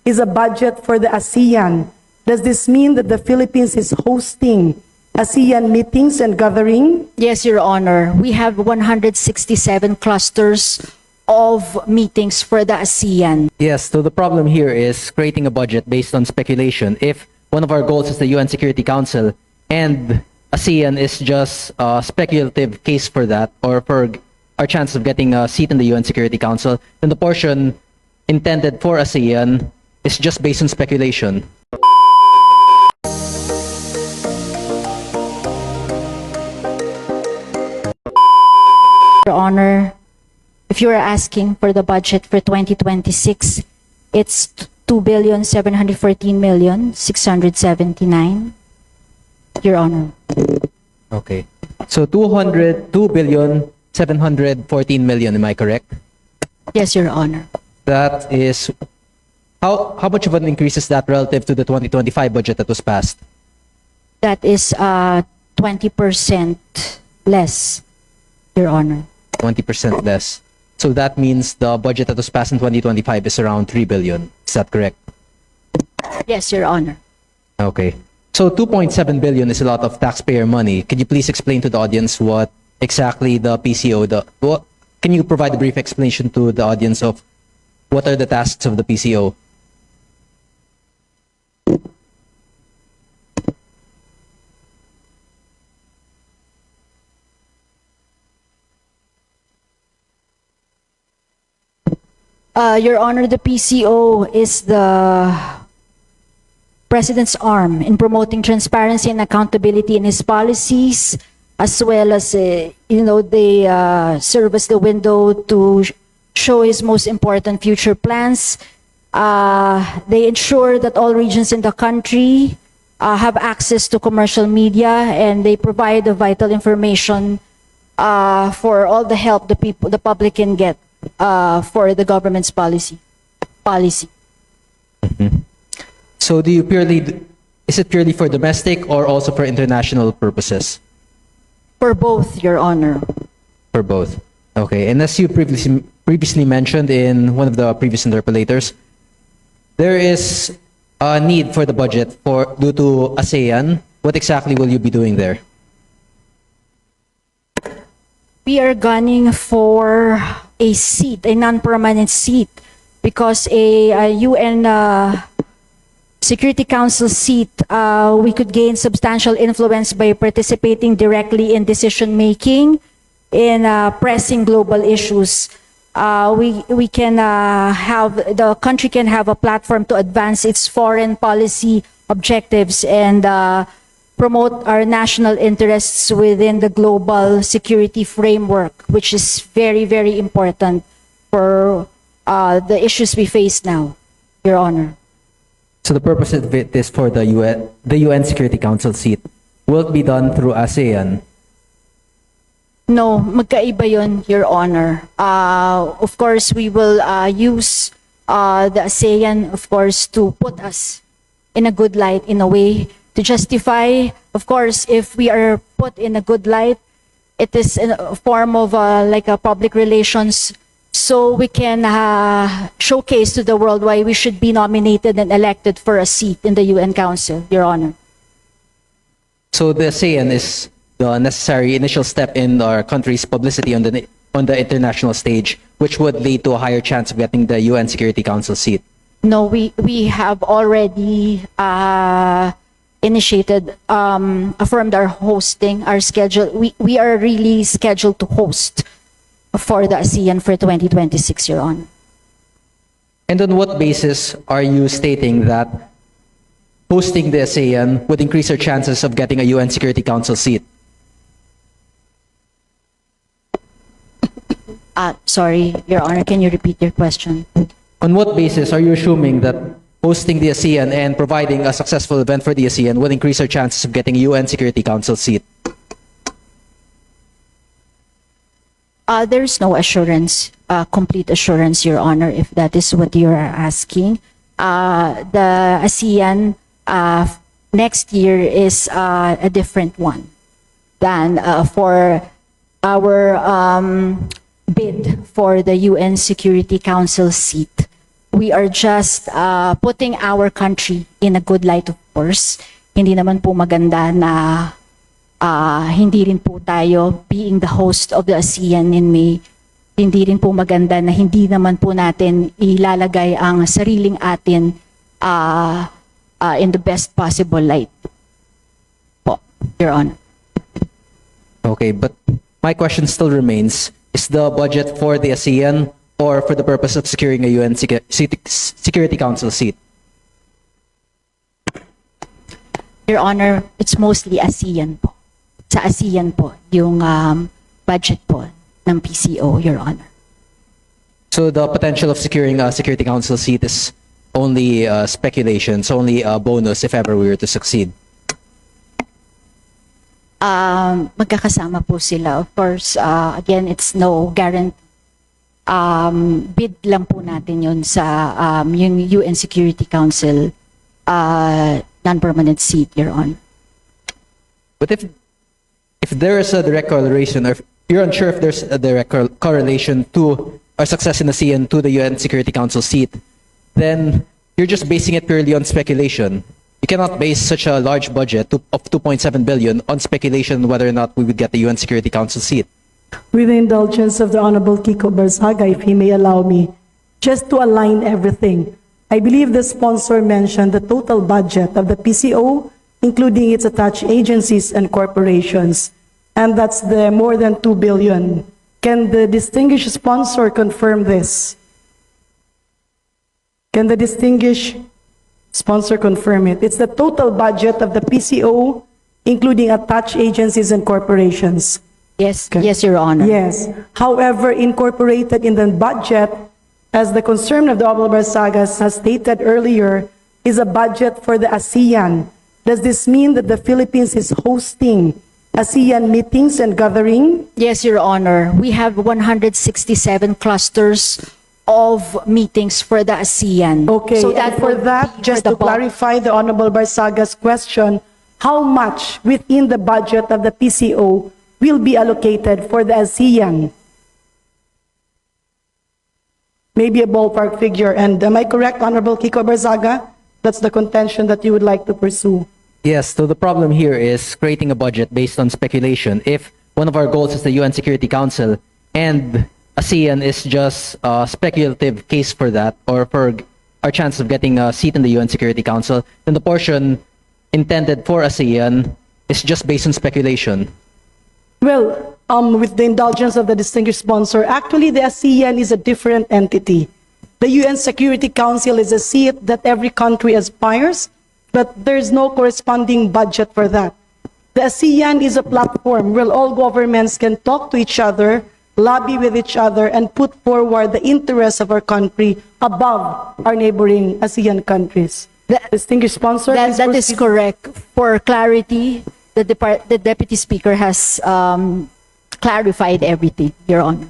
is a budget for the ASEAN. Does this mean that the Philippines is hosting ASEAN meetings and gathering? Yes, Your Honor. We have 167 clusters of meetings for the ASEAN. Yes, so the problem here is creating a budget based on speculation. If one of our goals is the UN Security Council and ASEAN is just a speculative case for that, or for our chance of getting a seat in the UN Security Council, then the portion intended for ASEAN is just based on speculation. Your Honor, if you are asking for the budget for 2026, it's 2,714,679. Your Honor. Okay. So 2,714 million, am I correct? Yes, Your Honor. That is, how much of an increase is that relative to the 2025 budget that was passed? That is 20% less, Your Honor. 20% less. So that means the budget that was passed in 2025 is around 3 billion. Is that correct? Yes, Your Honor. Okay. So 2.7 billion is a lot of taxpayer money. Can you please explain to the audience what exactly the PCO, can you provide a brief explanation to the audience of what are the tasks of the PCO? Your Honor, the PCO is the President's arm in promoting transparency and accountability in his policies, as well as, they serve as the window to show his most important future plans. They ensure that all regions in the country have access to commercial media, and they provide the vital information for all the help the public can get for the government's policy. Mm-hmm. So is it purely for domestic or also for international purposes? For both, Your Honor. For both. Okay. And as you previously mentioned in one of the previous interpellators, there is a need for the budget due to ASEAN. What exactly will you be doing there? We are gunning for a seat, a non-permanent seat, because a UN Security Council seat, we could gain substantial influence by participating directly in decision-making in pressing global issues. We can the country can have a platform to advance its foreign policy objectives and promote our national interests within the global security framework, which is very, very important for the issues we face now, Your Honor. So the purpose of it is for the UN Security Council seat. Will it be done through ASEAN? No, magkaiba yun, Your Honor. Of course, we will use the ASEAN, of course, to put us in a good light, in a way, to justify. Of course, if we are put in a good light, it is in a form of like a public relations, so we can showcase to the world why we should be nominated and elected for a seat in the UN Council, Your Honor. So the ASEAN is the necessary initial step in our country's publicity on the international stage, which would lead to a higher chance of getting the UN Security Council seat. No, we have already initiated, affirmed our hosting, our schedule. We are really scheduled to host for the ASEAN for 2026, Your Honor. And on what basis are you stating that hosting the ASEAN would increase our chances of getting a UN Security Council seat? Sorry, Your Honor, can you repeat your question? On what basis are you assuming that hosting the ASEAN and providing a successful event for the ASEAN would increase our chances of getting a UN Security Council seat? There's no assurance, complete assurance, Your Honor, if that is what you're asking. The ASEAN next year is a different one than for our bid for the UN Security Council seat. we are just putting our country in a good light, of course. Hindi naman po maganda na hindi rin po tayo being the host of the ASEAN in May. Hindi rin po maganda na hindi naman po natin ilalagay ang sariling atin in the best possible light. Po, Your Honor. Okay, but my question still remains, is the budget for the ASEAN or for the purpose of securing a UN Security Council seat? Your Honor, it's mostly ASEAN po. Sa ASEAN po, yung budget po ng PCO, Your Honor. So the potential of securing a Security Council seat is only speculation, it's only a bonus if ever we were to succeed. Magkakasama po sila. Of course, again, it's no guarantee. Bid lang po natin yun sa yung UN Security Council non-permanent seat, Your Honor. But if there is a direct correlation, or if you're unsure if there's a direct correlation to our success in the ASEAN to the UN Security Council seat, then you're just basing it purely on speculation. You cannot base such a large budget of 2.7 billion on speculation whether or not we would get the UN Security Council seat. With the indulgence of the Honorable Kiko Barzaga, if he may allow me, just to align everything, I believe the sponsor mentioned the total budget of the PCO, including its attached agencies and corporations, and that's the more than 2 billion. Can the distinguished sponsor confirm this? Can the distinguished sponsor confirm it? It's the total budget of the PCO, including attached agencies and corporations. Yes, Okay. yes, Your Honor. Yes. However, incorporated in the budget, as the concern of the Honorable Barzagas has stated earlier, is a budget for the ASEAN. Does this mean that the Philippines is hosting ASEAN meetings and gathering? Yes, Your Honor. We have 167 clusters of meetings for the ASEAN. Okay, So and for would that, be just for to the bulk. clarify the Honorable Barzaga's question, how much within the budget of the PCO will be allocated for the ASEAN? Maybe a ballpark figure. And am I correct, Honorable Kiko Barzaga? That's the contention that you would like to pursue. Yes, so the problem here is creating a budget based on speculation. If one of our goals is the UN Security Council and ASEAN is just a speculative case for that, or for our chance of getting a seat in the UN Security Council, then the portion intended for ASEAN is just based on speculation. Well, with the indulgence of the distinguished sponsor, actually the ASEAN is a different entity. The UN Security Council is a seat that every country aspires, but there's no corresponding budget for that. The ASEAN is a platform where all governments can talk to each other, lobby with each other, and put forward the interests of our country above our neighboring ASEAN countries. Distinguished sponsor, please That is proceed. correct. For clarity, the Deputy Speaker has clarified everything, Your Honor.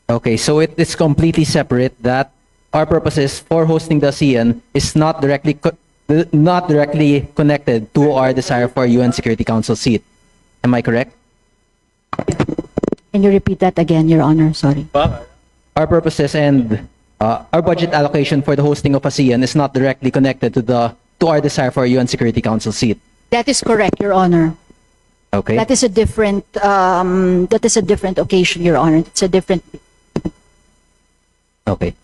Okay, so it is completely separate that our purposes for hosting the ASEAN is not directly connected to our desire for a UN Security Council seat. Am I correct? Can you repeat that again, Your Honor? Sorry. Our purposes and our budget allocation for the hosting of ASEAN is not directly connected to our desire for a UN Security Council seat. That is correct, Your Honor. Okay. That is a different occasion, Your Honor. It's a different. Okay.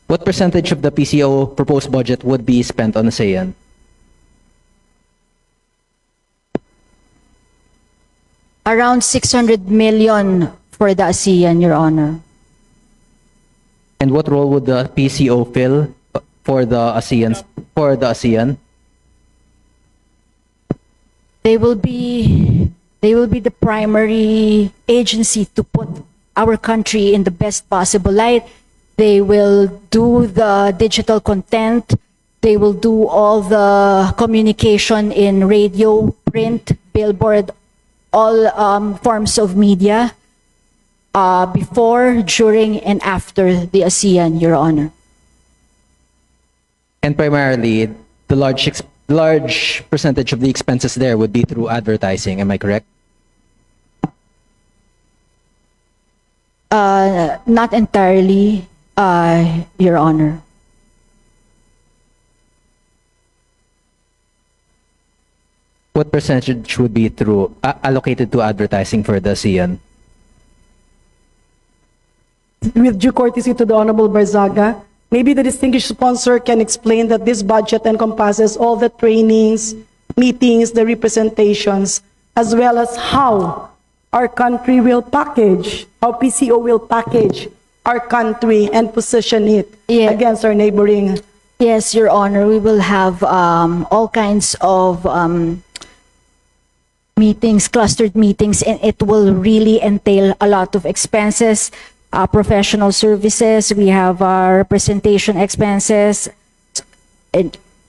What percentage of the PCO proposed budget would be spent on ASEAN? Around 600 million for the ASEAN, Your Honor. And what role would the PCO fill for the ASEAN? They will be the primary agency to put our country in the best possible light. They will do the digital content. They will do all the communication in radio, print, billboard, all forms of media before, during, and after the ASEAN, Your Honor. And primarily, the large percentage of the expenses there would be through advertising. Am I correct? Not entirely, Your Honor. what percentage would be through allocated to advertising for the ASEAN? With due courtesy to the Honorable Barzaga, maybe the distinguished sponsor can explain that this budget encompasses all the trainings, meetings, the representations, as well as how our country will package, how PCO will package our country and position it Yeah. against our neighboring. Yes, Your Honor, we will have all kinds of meetings, clustered meetings, and it will really entail a lot of expenses, professional services. We have our representation expenses.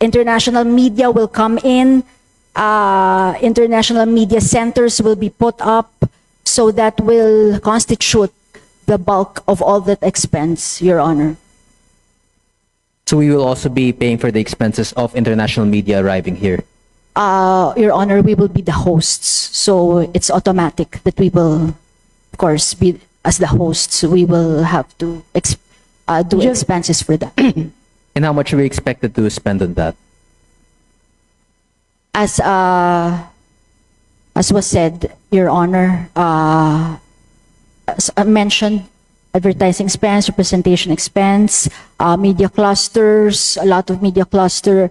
International media will come in. International media centers will be put up, so that will constitute the bulk of all that expense, Your Honor. So we will also be paying for the expenses of international media arriving here. Your Honor, we will be the hosts, so it's automatic that we will, of course, be as the hosts. We will have to do expenses for that. And how much are we expected to spend on that? As was said, Your Honor, as I mentioned, advertising expense, representation expense, media clusters, a lot of media cluster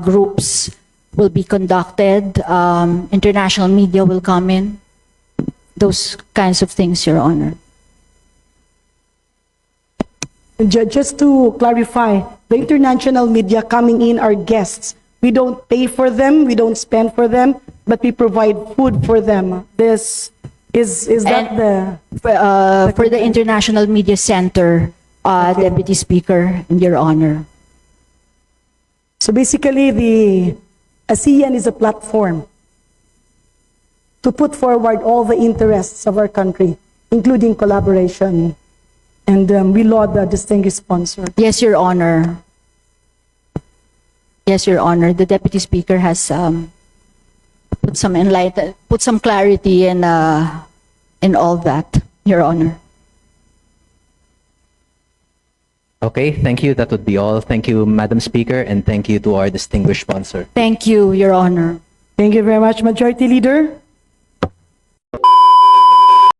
groups will be conducted. International media will come in. Those kinds of things, Your Honor. Just to clarify, the international media coming in are guests. We don't pay for them, we don't spend for them, but we provide food for them. This is that And the for the International Media Center, Deputy Speaker, and Your Honor. so basically the ASEAN is a platform to put forward all the interests of our country, including collaboration. And we laud the distinguished sponsor. Yes, Your Honor. Yes, Your Honor. The Deputy Speaker has put some clarity in all that, Your Honor. Okay, thank you. That would be all. Thank you, Madam Speaker, and thank you to our distinguished sponsor. Thank you, Your Honor. Thank you very much, Majority Leader.